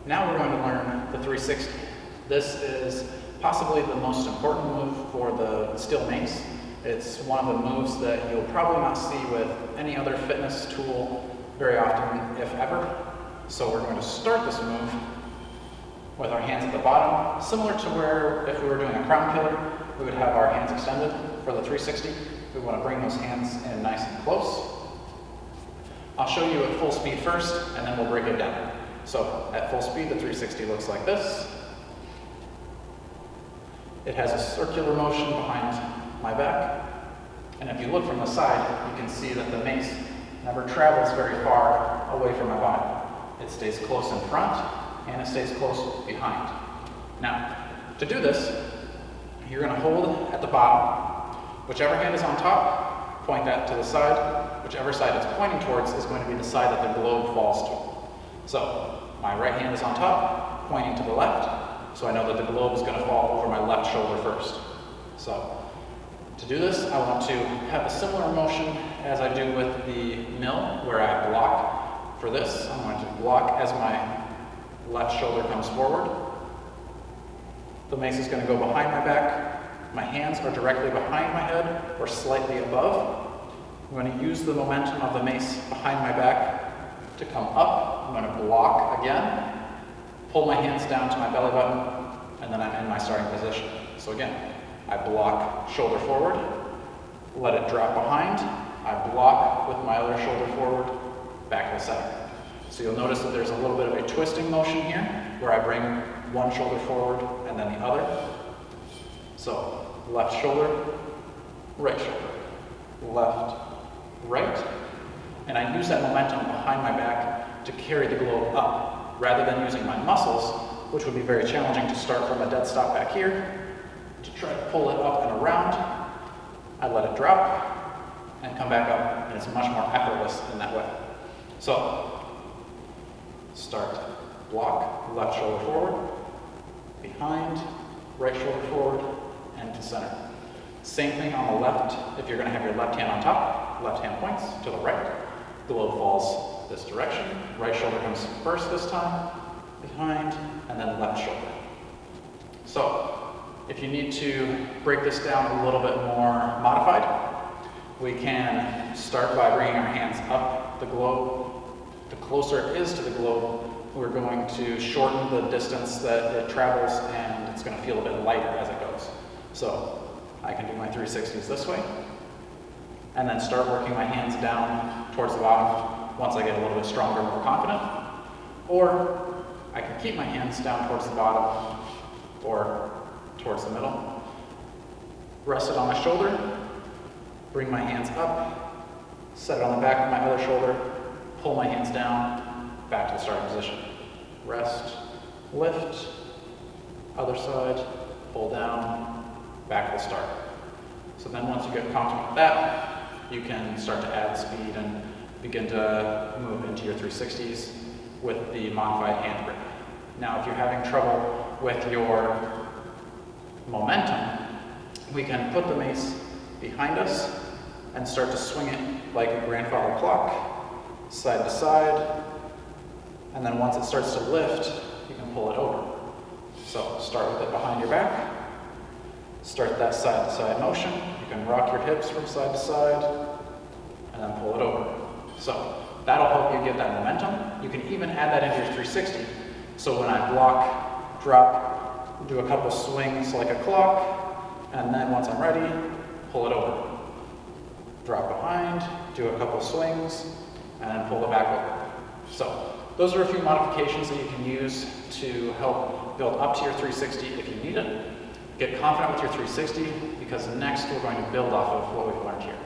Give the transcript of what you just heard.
Now we're going to learn the 360. This is possibly the most important move for the steel mace. It's one of the moves that you'll probably not see with any other fitness tool very often, if ever. So we're going to start this move with our hands at the bottom, similar to where if we were doing a crown killer, we would have our hands extended for the 360. We want to bring those hands in nice and close. I'll show you at full speed first, and then we'll break it down. So at full speed, the 360 looks like this. It has a circular motion behind my back. And if you look from the side, you can see that the mace never travels very far away from my body. It stays close in front, and it stays close behind. Now, to do this, you're going to hold at the bottom. Whichever hand is on top, point that to the side. Whichever side it's pointing towards is going to be the side that the globe falls to. So, my right hand is on top, pointing to the left, so I know that the globe is going to fall over my left shoulder first. So, to do this, I want to have a similar motion as I do with the mill, where I block. For this, I'm going to block as my left shoulder comes forward. The mace is going to go behind my back. My hands are directly behind my head or slightly above. I'm going to use the momentum of the mace behind my back to come up. I'm going to block again, pull my hands down to my belly button, and then I'm in my starting position. So again, I block shoulder forward, let it drop behind, I block with my other shoulder forward, back to the center. So you'll notice that there's a little bit of a twisting motion here, where I bring one shoulder forward and then the other. So left shoulder, right shoulder, left, right. And I use that momentum behind my back to carry the globe up, rather than using my muscles, which would be very challenging to start from a dead stop back here. To try to pull it up and around, I let it drop and come back up, and it's much more effortless in that way. So, start, block, left shoulder forward, behind, right shoulder forward, and to center. Same thing on the left. If you're going to have your left hand on top, left hand points to the right. Globe falls this direction. Right shoulder comes first this time, behind, and then left shoulder. So, if you need to break this down a little bit more modified, we can start by bringing our hands up the globe. The closer it is to the globe, we're going to shorten the distance that it travels, and it's going to feel a bit lighter as it goes. So, I can do my 360s this way, and then start working my hands down towards the bottom once I get a little bit stronger, more confident. Or I can keep my hands down towards the bottom or towards the middle. Rest it on my shoulder, bring my hands up, set it on the back of my other shoulder, pull my hands down, back to the starting position. Rest, lift, other side, pull down, back to the start. So then once you get confident with that, you can start to add speed and begin to move into your 360s with the modified hand grip. Now, if you're having trouble with your momentum, we can put the mace behind us and start to swing it like a grandfather clock, side to side, and then once it starts to lift, you can pull it over. So start with it behind your back, start that side to side motion. You can rock your hips from side to side, and then pull it over. So that'll help you get that momentum. You can even add that into your 360. So when I block, drop, do a couple swings like a clock, and then once I'm ready, pull it over. Drop behind, do a couple swings, and then pull it back over. So those are a few modifications that you can use to help build up to your 360 if you need it. Get confident with your 360, because next we're going to build off of what we've learned here.